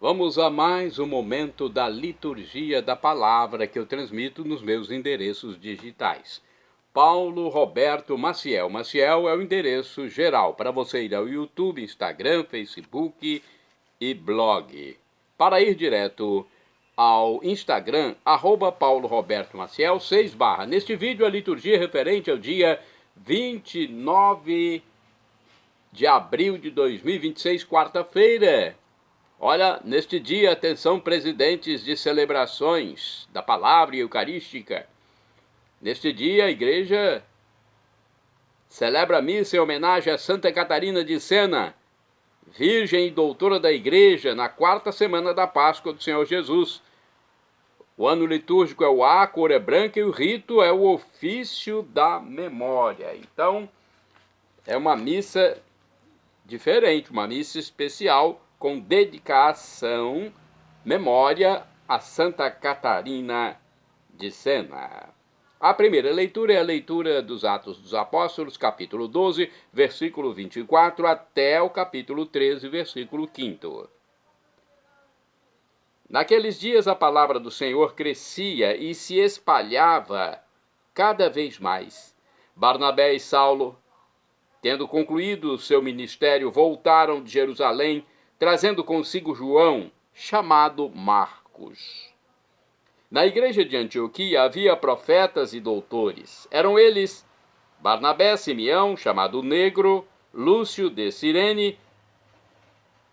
Vamos a mais um momento da liturgia da palavra que eu transmito nos meus endereços digitais. Paulo Roberto Maciel. Maciel é o endereço geral para você ir ao YouTube, Instagram, Facebook e blog. Para ir direto ao Instagram, @Paulo Roberto Maciel 6/. Neste vídeo, a liturgia referente ao dia 29 de abril de 2026, quarta-feira. Olha, neste dia, atenção, presidentes de celebrações da palavra eucarística. Neste dia, a igreja celebra a missa em homenagem a Santa Catarina de Sena, virgem e doutora da igreja, na quarta semana da Páscoa do Senhor Jesus. O ano litúrgico é o A, a cor é branca e o rito é o ofício da memória. Então, é uma missa diferente, uma missa especial, com dedicação, memória a Santa Catarina de Sena. A primeira leitura é a leitura dos Atos dos Apóstolos, capítulo 12, versículo 24, até o capítulo 13, versículo 5. Naqueles dias a palavra do Senhor crescia e se espalhava cada vez mais. Barnabé e Saulo, tendo concluído seu ministério, voltaram de Jerusalém, trazendo consigo João, chamado Marcos. Na igreja de Antioquia havia profetas e doutores. Eram eles Barnabé, Simeão, chamado Negro, Lúcio de Cirene,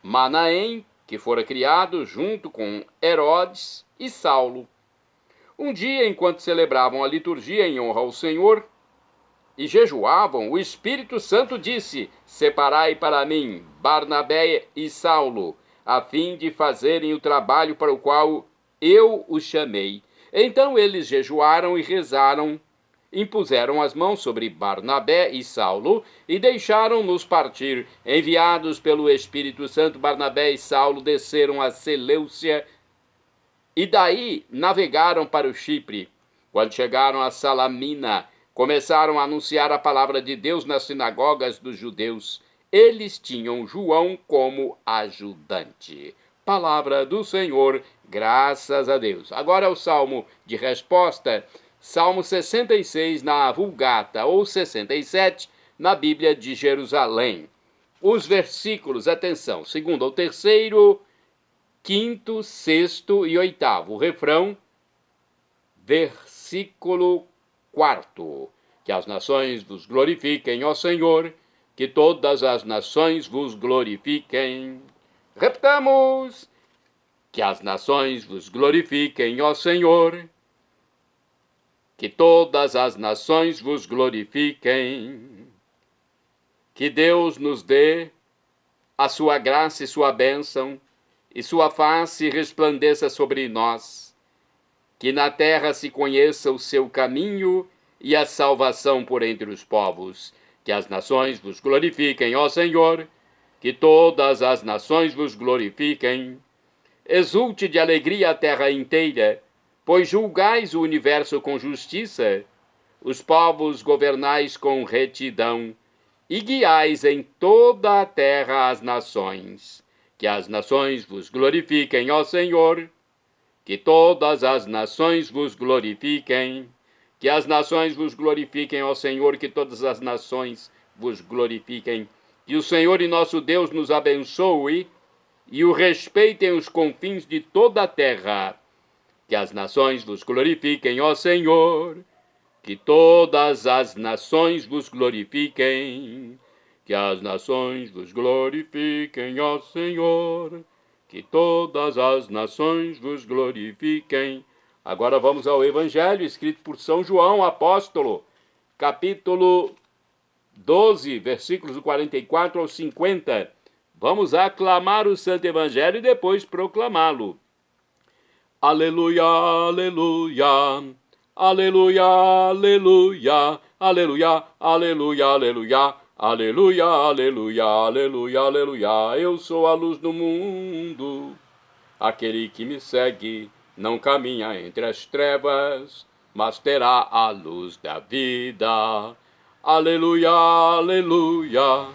Manaém, que fora criado junto com Herodes, e Saulo. Um dia, enquanto celebravam a liturgia em honra ao Senhor e jejuavam, o Espírito Santo disse: separai para mim Barnabé e Saulo, a fim de fazerem o trabalho para o qual eu os chamei. Então eles jejuaram e rezaram, impuseram as mãos sobre Barnabé e Saulo e deixaram-nos partir. Enviados pelo Espírito Santo, Barnabé e Saulo desceram a Seleucia e daí navegaram para o Chipre. Quando chegaram a Salamina, começaram a anunciar a palavra de Deus nas sinagogas dos judeus. Eles tinham João como ajudante. Palavra do Senhor, graças a Deus. Agora é o salmo de resposta, Salmo 66 na Vulgata, ou 67 na Bíblia de Jerusalém. Os versículos, atenção, 2º ao 3º, 5º, 6º e 8º. O refrão, versículo 4. Que as nações vos glorifiquem, ó Senhor, que todas as nações vos glorifiquem. Repetamos. Que as nações vos glorifiquem, ó Senhor, que todas as nações vos glorifiquem. Que Deus nos dê a sua graça e sua bênção, e sua face resplandeça sobre nós. Que na terra se conheça o seu caminho e a salvação por entre os povos. Que as nações vos glorifiquem, ó Senhor, que todas as nações vos glorifiquem. Exulte de alegria a terra inteira, pois julgais o universo com justiça, os povos governais com retidão, e guiais em toda a terra as nações. Que as nações vos glorifiquem, ó Senhor, que todas as nações vos glorifiquem. Que as nações vos glorifiquem, ó Senhor, que todas as nações vos glorifiquem. Que o Senhor e nosso Deus nos abençoe e o respeitem os confins de toda a terra. Que as nações vos glorifiquem, ó Senhor, que todas as nações vos glorifiquem. Que as nações vos glorifiquem, ó Senhor, que todas as nações vos glorifiquem. Agora vamos ao Evangelho escrito por São João, apóstolo, capítulo 12, versículos 44 ao 50. Vamos aclamar o Santo Evangelho e depois proclamá-lo. Aleluia, aleluia, aleluia, aleluia, aleluia, aleluia, aleluia, aleluia, aleluia, aleluia, aleluia. Eu sou a luz do mundo. Aquele que me segue não caminha entre as trevas, mas terá a luz da vida. Aleluia, aleluia,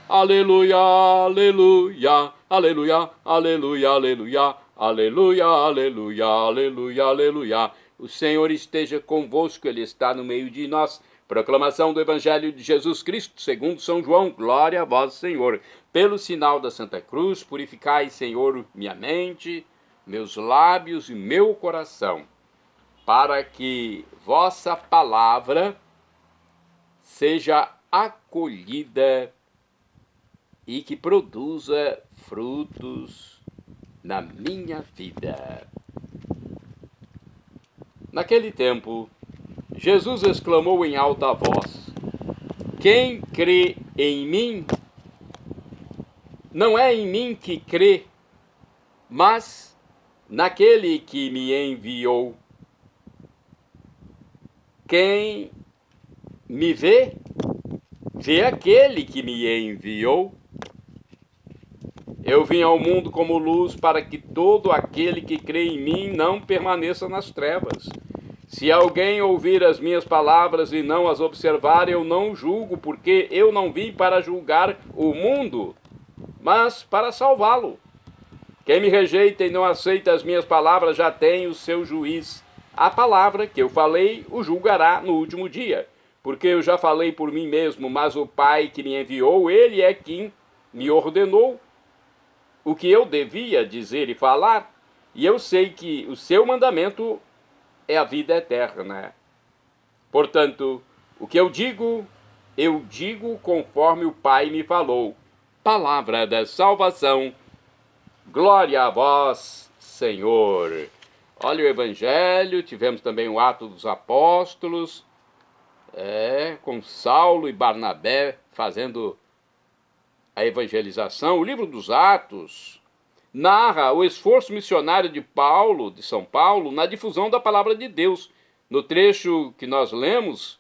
aleluia, aleluia, Aleluia, aleluia, aleluia, aleluia, aleluia, aleluia, aleluia. O Senhor esteja convosco, Ele está no meio de nós. Proclamação do Evangelho de Jesus Cristo, segundo São João. Glória a vós, Senhor. Pelo sinal da Santa Cruz, purificai, Senhor, minha mente, meus lábios e meu coração, para que vossa palavra seja acolhida e que produza frutos na minha vida. Naquele tempo, Jesus exclamou em alta voz: quem crê em mim, não é em mim que crê, mas naquele que me enviou. Quem me vê, vê aquele que me enviou. Eu vim ao mundo como luz para que todo aquele que crê em mim não permaneça nas trevas. Se alguém ouvir as minhas palavras e não as observar, eu não julgo, porque eu não vim para julgar o mundo, mas para salvá-lo. Quem me rejeita e não aceita as minhas palavras já tem o seu juiz. A palavra que eu falei o julgará no último dia, porque eu já falei por mim mesmo, mas o Pai que me enviou, ele é quem me ordenou o que eu devia dizer e falar, e eu sei que o seu mandamento é a vida eterna. Portanto, o que eu digo conforme o Pai me falou. Palavra da salvação. Glória a vós, Senhor. Olha o Evangelho, tivemos também o Ato dos Apóstolos, com Saulo e Barnabé fazendo a evangelização. O livro dos Atos narra o esforço missionário de Paulo, de São Paulo, na difusão da palavra de Deus. No trecho que nós lemos,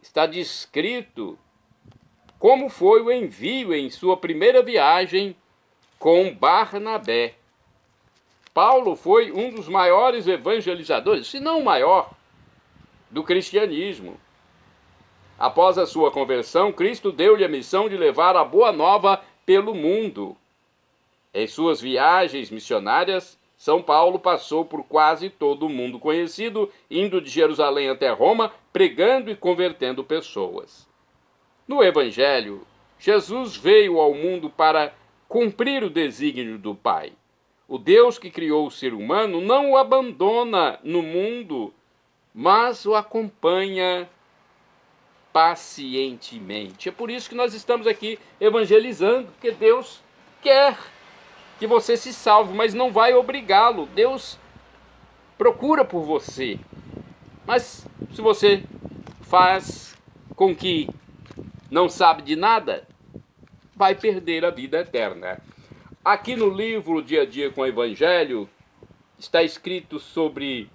está descrito como foi o envio em sua primeira viagem com Barnabé. Paulo foi um dos maiores evangelizadores, se não o maior, do cristianismo. Após a sua conversão, Cristo deu-lhe a missão de levar a boa nova pelo mundo. Em suas viagens missionárias, São Paulo passou por quase todo o mundo conhecido, indo de Jerusalém até Roma, pregando e convertendo pessoas. No Evangelho, Jesus veio ao mundo para cumprir o desígnio do Pai. O Deus que criou o ser humano não o abandona no mundo, mas o acompanha pacientemente. É por isso que nós estamos aqui evangelizando, porque Deus quer que você se salve, mas não vai obrigá-lo. Deus procura por você. Mas se você faz com que não sabe de nada, vai perder a vida eterna. Aqui no livro Dia a Dia com o Evangelho, está escrito sobre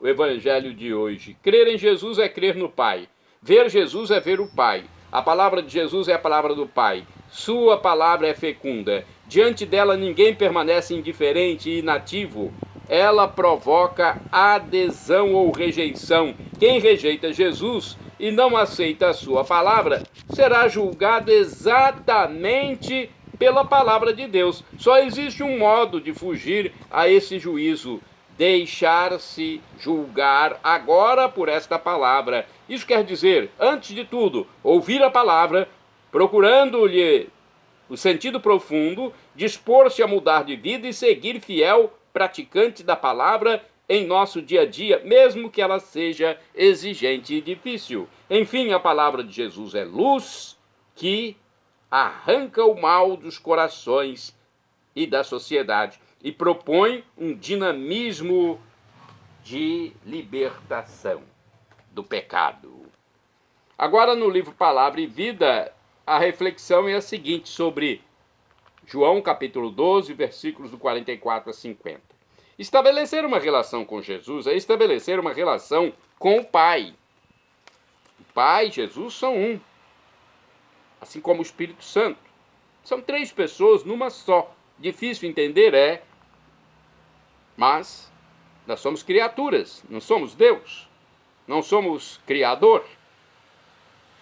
o Evangelho de hoje. Crer em Jesus é crer no Pai. Ver Jesus é ver o Pai. A palavra de Jesus é a palavra do Pai. Sua palavra é fecunda. Diante dela ninguém permanece indiferente e inativo. Ela provoca adesão ou rejeição. Quem rejeita Jesus e não aceita a sua palavra será julgado exatamente pela palavra de Deus. Só existe um modo de fugir a esse juízo: deixar-se julgar agora por esta palavra. Isso quer dizer, antes de tudo, ouvir a palavra, procurando-lhe o sentido profundo, dispor-se a mudar de vida e seguir fiel praticante da palavra em nosso dia a dia, mesmo que ela seja exigente e difícil. Enfim, a palavra de Jesus é luz que arranca o mal dos corações e da sociedade e propõe um dinamismo de libertação do pecado. Agora, no livro Palavra e Vida, a reflexão é a seguinte sobre João capítulo 12, versículos do 44 a 50. Estabelecer uma relação com Jesus é estabelecer uma relação com o Pai. O Pai e Jesus são um, assim como o Espírito Santo. São três pessoas numa só. Difícil entender, mas nós somos criaturas, não somos Deus, não somos Criador.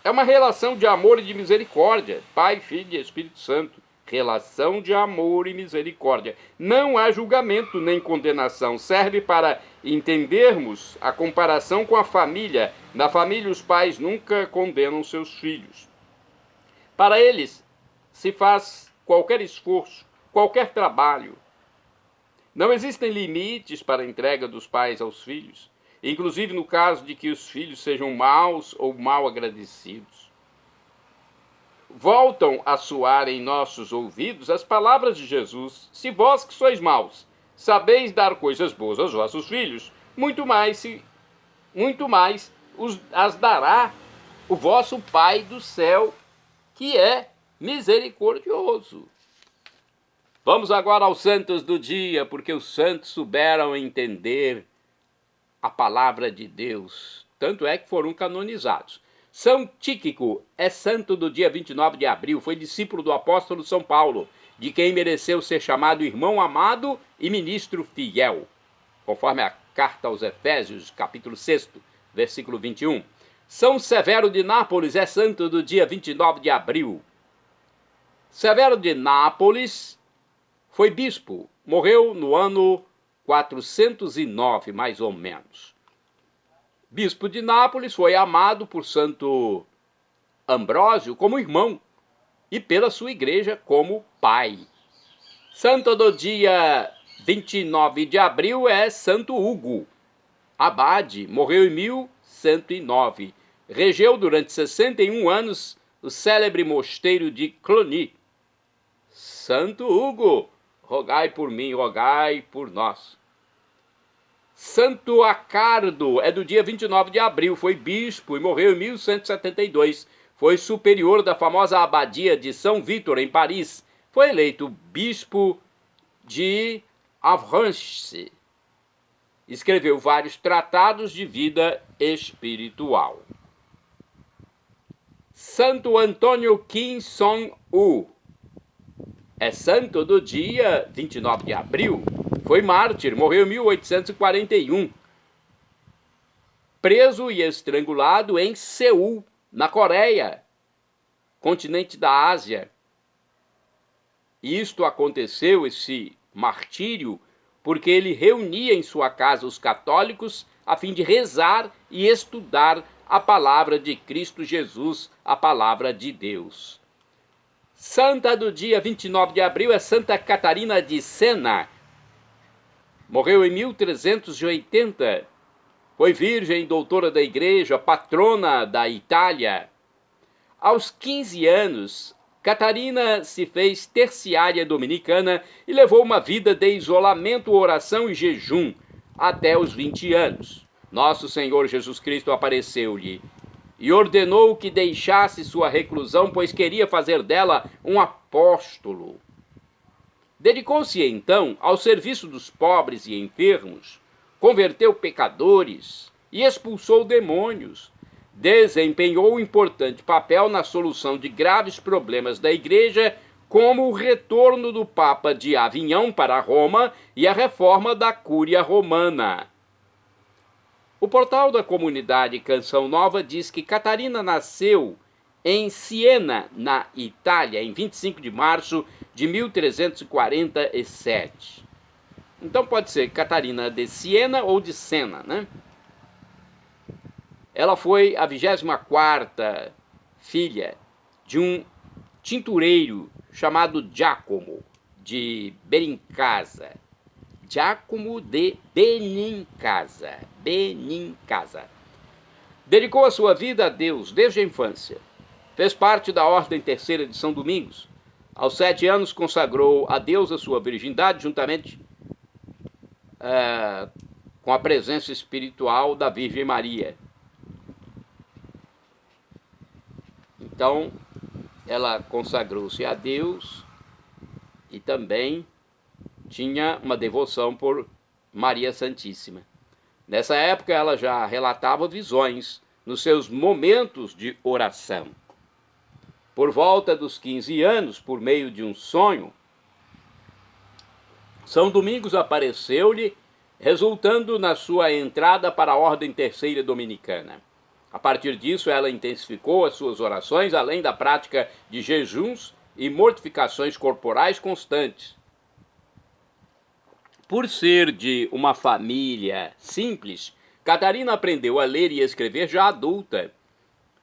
É uma relação de amor e de misericórdia, Pai, Filho e Espírito Santo. relação de amor e misericórdia. Não há julgamento nem condenação. Serve para entendermos a comparação com a família. Na família, os pais nunca condenam seus filhos. Para eles, se faz qualquer esforço, qualquer trabalho. Não existem limites para a entrega dos pais aos filhos, inclusive no caso de que os filhos sejam maus ou mal agradecidos. Voltam a soar em nossos ouvidos as palavras de Jesus: se vós que sois maus, sabeis dar coisas boas aos vossos filhos, muito mais as dará o vosso Pai do céu, que é misericordioso. Vamos agora aos santos do dia, porque os santos souberam entender a palavra de Deus. Tanto é que foram canonizados. São Tíquico é santo do dia 29 de abril, foi discípulo do apóstolo São Paulo, de quem mereceu ser chamado irmão amado e ministro fiel, conforme a carta aos Efésios, capítulo 6, versículo 21. São Severo de Nápoles é santo do dia 29 de abril. Severo de Nápoles foi bispo, morreu no ano 409, mais ou menos. Bispo de Nápoles, foi amado por Santo Ambrósio como irmão e pela sua igreja como pai. Santo do dia 29 de abril é Santo Hugo, abade, morreu em 1109. Regeu durante 61 anos o célebre mosteiro de Cluny. Santo Hugo, rogai por mim, rogai por nós. Santo Acardo é do dia 29 de abril, foi bispo e morreu em 1172. Foi superior da famosa abadia de São Vítor, em Paris. Foi eleito bispo de Avranches. Escreveu vários tratados de vida espiritual. Santo Antônio Kim Song-u é santo do dia 29 de abril. Foi mártir, morreu em 1841. Preso e estrangulado em Seul, na Coreia, continente da Ásia. Isto aconteceu, esse martírio, porque ele reunia em sua casa os católicos a fim de rezar e estudar a palavra de Cristo Jesus, a palavra de Deus. Santa do dia 29 de abril é Santa Catarina de Sena. Morreu em 1380. Foi virgem, doutora da igreja, patrona da Itália. Aos 15 anos, Catarina se fez terciária dominicana e levou uma vida de isolamento, oração e jejum até os 20 anos. Nosso Senhor Jesus Cristo apareceu-lhe e ordenou que deixasse sua reclusão, pois queria fazer dela um apóstolo. Dedicou-se então ao serviço dos pobres e enfermos, converteu pecadores e expulsou demônios. Desempenhou um importante papel na solução de graves problemas da Igreja, como o retorno do Papa de Avignon para Roma e a reforma da Cúria Romana. O portal da comunidade Canção Nova diz que Catarina nasceu em Siena, na Itália, em 25 de março de 1347. Então pode ser Catarina de Siena ou de Sena, né? Ela foi a 24ª filha de um tintureiro chamado Giacomo de Benincasa. Giacomo de Benincasa. Dedicou a sua vida a Deus desde a infância. Fez parte da Ordem Terceira de São Domingos. Aos 7 anos consagrou a Deus a sua virgindade, juntamente com a presença espiritual da Virgem Maria. Então, ela consagrou-se a Deus e também tinha uma devoção por Maria Santíssima. Nessa época, ela já relatava visões nos seus momentos de oração. Por volta dos 15 anos, por meio de um sonho, São Domingos apareceu-lhe, resultando na sua entrada para a Ordem Terceira Dominicana. A partir disso, ela intensificou as suas orações, além da prática de jejuns e mortificações corporais constantes. Por ser de uma família simples, Catarina aprendeu a ler e escrever já adulta.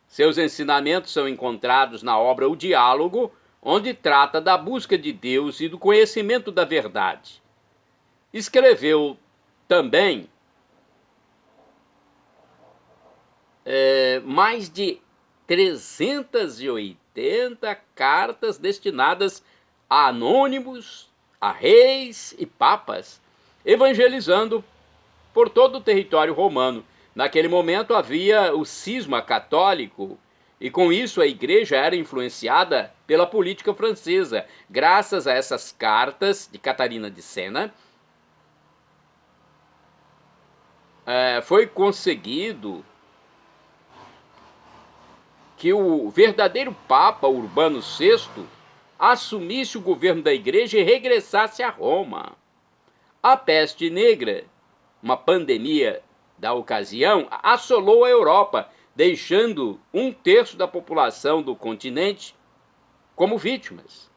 Seus ensinamentos são encontrados na obra O Diálogo, onde trata da busca de Deus e do conhecimento da verdade. Escreveu também mais de 380 cartas destinadas a anônimos, a reis e papas, evangelizando por todo o território romano. Naquele momento havia o cisma católico e com isso a igreja era influenciada pela política francesa. Graças a essas cartas de Catarina de Sena, foi conseguido que o verdadeiro Papa Urbano VI assumisse o governo da igreja e regressasse a Roma. A peste negra, uma pandemia da ocasião, assolou a Europa, deixando 1/3 da população do continente como vítimas.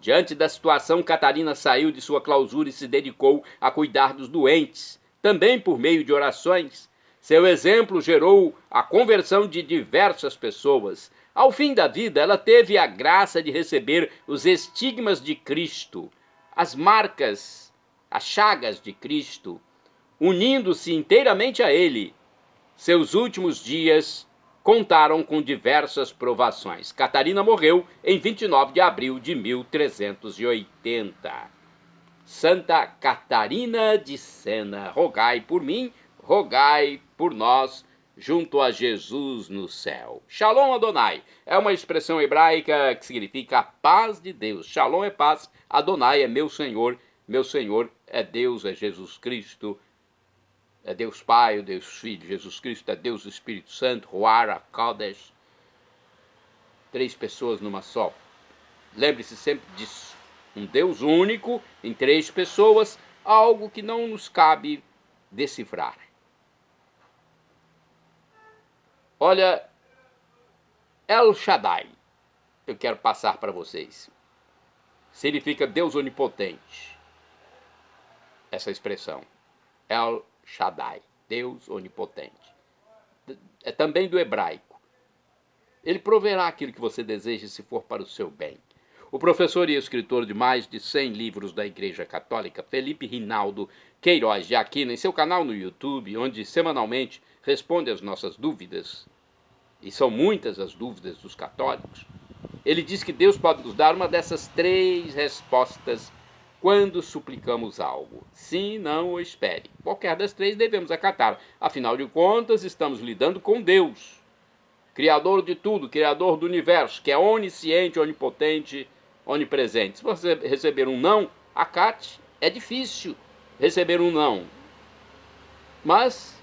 Diante da situação, Catarina saiu de sua clausura e se dedicou a cuidar dos doentes, também por meio de orações. Seu exemplo gerou a conversão de diversas pessoas. Ao fim da vida, ela teve a graça de receber os estigmas de Cristo, as marcas, as chagas de Cristo, unindo-se inteiramente a ele. Seus últimos dias contaram com diversas provações. Catarina morreu em 29 de abril de 1380. Santa Catarina de Sena, rogai por mim, rogai por nós, junto a Jesus no céu. Shalom Adonai é uma expressão hebraica que significa a paz de Deus. Shalom é paz, Adonai é meu Senhor é Deus, é Jesus Cristo, é Deus Pai, é Deus Filho, Jesus Cristo é Deus Espírito Santo, Ruach HaKodesh, 3 pessoas numa só. Lembre-se sempre disso. Um Deus único em 3 pessoas, algo que não nos cabe decifrar. Olha, El Shaddai, eu quero passar para vocês. Significa Deus onipotente. Essa expressão, El Shaddai, Deus onipotente. É também do hebraico. Ele proverá aquilo que você deseja se for para o seu bem. O professor e escritor de mais de 100 livros da Igreja Católica, Felipe Rinaldo Queiroz de Aquino, em seu canal no YouTube, onde semanalmente responde às nossas dúvidas, e são muitas as dúvidas dos católicos, ele diz que Deus pode nos dar uma dessas 3 respostas quando suplicamos algo. Sim, não ou espere. Qualquer das 3 devemos acatar. Afinal de contas, estamos lidando com Deus, Criador de tudo, Criador do universo, que é onisciente, onipotente, onipresente. Se você receber um não, acate. É difícil receber um não, mas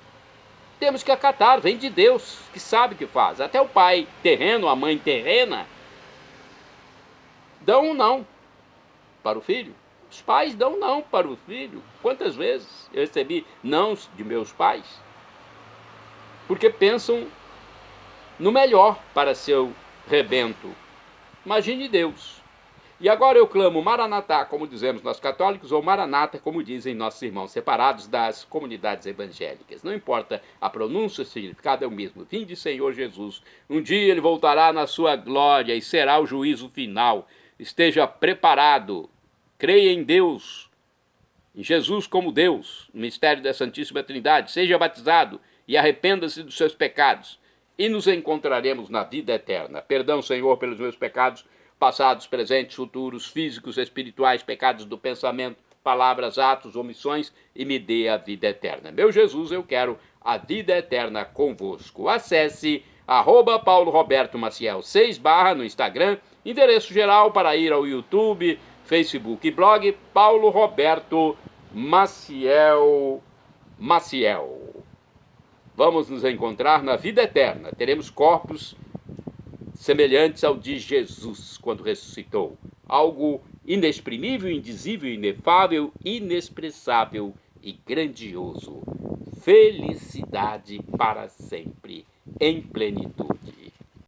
temos que acatar, vem de Deus, que sabe o que faz. Até o pai terreno, a mãe terrena, dão um não para o filho. Os pais dão não para o filho. Quantas vezes eu recebi nãos de meus pais? Porque pensam no melhor para seu rebento. Imagine Deus. E agora eu clamo Maranatá, como dizemos nós católicos, ou Maranata, como dizem nossos irmãos separados das comunidades evangélicas. Não importa a pronúncia, o significado é o mesmo. Vinde, Senhor Jesus. Um dia ele voltará na sua glória e será o juízo final. Esteja preparado. Creia em Deus, em Jesus como Deus, no mistério da Santíssima Trindade. Seja batizado e arrependa-se dos seus pecados. E nos encontraremos na vida eterna. Perdão, Senhor, pelos meus pecados, passados, presentes, futuros, físicos, espirituais, pecados do pensamento, palavras, atos, omissões, e me dê a vida eterna. Meu Jesus, eu quero a vida eterna convosco. Acesse @Paulo Roberto Maciel 6/ no Instagram, endereço geral para ir ao YouTube, Facebook e blog Paulo Roberto Maciel. Vamos nos encontrar na vida eterna. Teremos corpos semelhantes ao de Jesus quando ressuscitou. Algo inexprimível, indizível, inefável, inexpressável e grandioso. Felicidade para sempre, em plenitude.